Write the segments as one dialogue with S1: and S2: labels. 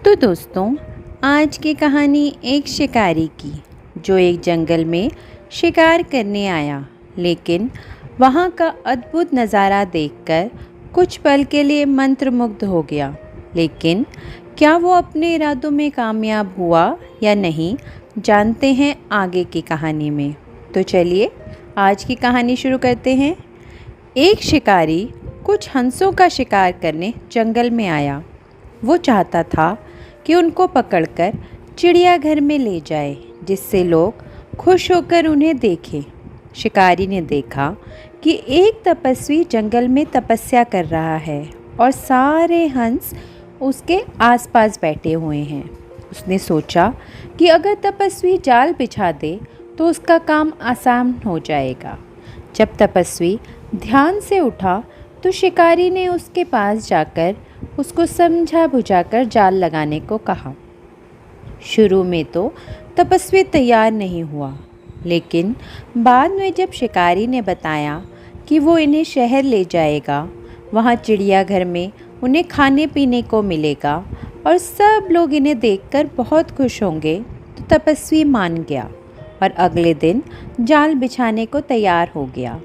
S1: तो दोस्तों, आज की कहानी एक शिकारी की जो एक जंगल में शिकार करने आया, लेकिन वहाँ का अद्भुत नज़ारा देखकर कुछ पल के लिए मंत्रमुग्ध हो गया। लेकिन क्या वो अपने इरादों में कामयाब हुआ या नहीं, जानते हैं आगे की कहानी में। तो चलिए आज की कहानी शुरू करते हैं। एक शिकारी कुछ हंसों का शिकार करने जंगल में आया। वो चाहता था कि उनको पकड़कर चिड़ियाघर में ले जाए, जिससे लोग खुश होकर उन्हें देखें। शिकारी ने देखा कि एक तपस्वी जंगल में तपस्या कर रहा है और सारे हंस उसके आसपास बैठे हुए हैं। उसने सोचा कि अगर तपस्वी जाल बिछा दे तो उसका काम आसान हो जाएगा। जब तपस्वी ध्यान से उठा तो शिकारी ने उसके पास जाकर उसको समझा बुझाकर जाल लगाने को कहा। शुरू में तो तपस्वी तैयार नहीं हुआ, लेकिन बाद में जब शिकारी ने बताया कि वो इन्हें शहर ले जाएगा, वहाँ चिड़ियाघर में उन्हें खाने पीने को मिलेगा और सब लोग इन्हें देखकर बहुत खुश होंगे, तो तपस्वी मान गया और अगले दिन जाल बिछाने को तैयार हो गया।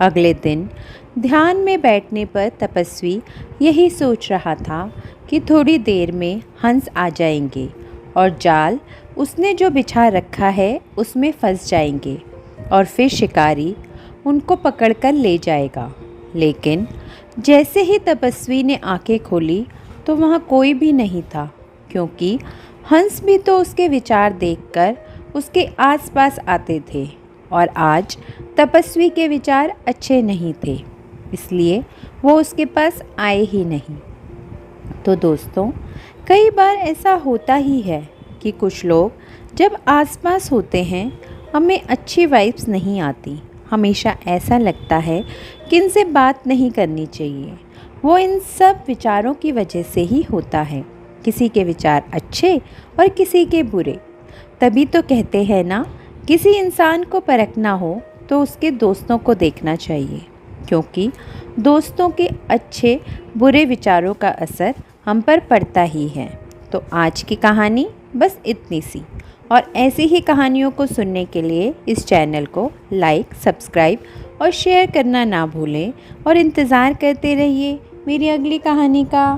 S1: अगले दिन ध्यान में बैठने पर तपस्वी यही सोच रहा था कि थोड़ी देर में हंस आ जाएंगे और जाल उसने जो बिछा रखा है उसमें फंस जाएंगे और फिर शिकारी उनको पकड़कर ले जाएगा। लेकिन जैसे ही तपस्वी ने आंखें खोली तो वहाँ कोई भी नहीं था, क्योंकि हंस भी तो उसके विचार देखकर उसके आसपास आते थे और आज तपस्वी के विचार अच्छे नहीं थे, इसलिए वो उसके पास आए ही नहीं। तो दोस्तों, कई बार ऐसा होता ही है कि कुछ लोग जब आसपास होते हैं हमें अच्छी वाइब्स नहीं आती। हमेशा ऐसा लगता है कि इनसे बात नहीं करनी चाहिए। वो इन सब विचारों की वजह से ही होता है, किसी के विचार अच्छे और किसी के बुरे। तभी तो कहते हैं ना, किसी इंसान को परखना हो तो उसके दोस्तों को देखना चाहिए, क्योंकि दोस्तों के अच्छे बुरे विचारों का असर हम पर पड़ता ही है। तो आज की कहानी बस इतनी सी, और ऐसी ही कहानियों को सुनने के लिए इस चैनल को लाइक, सब्सक्राइब और शेयर करना ना भूलें और इंतज़ार करते रहिए मेरी अगली कहानी का।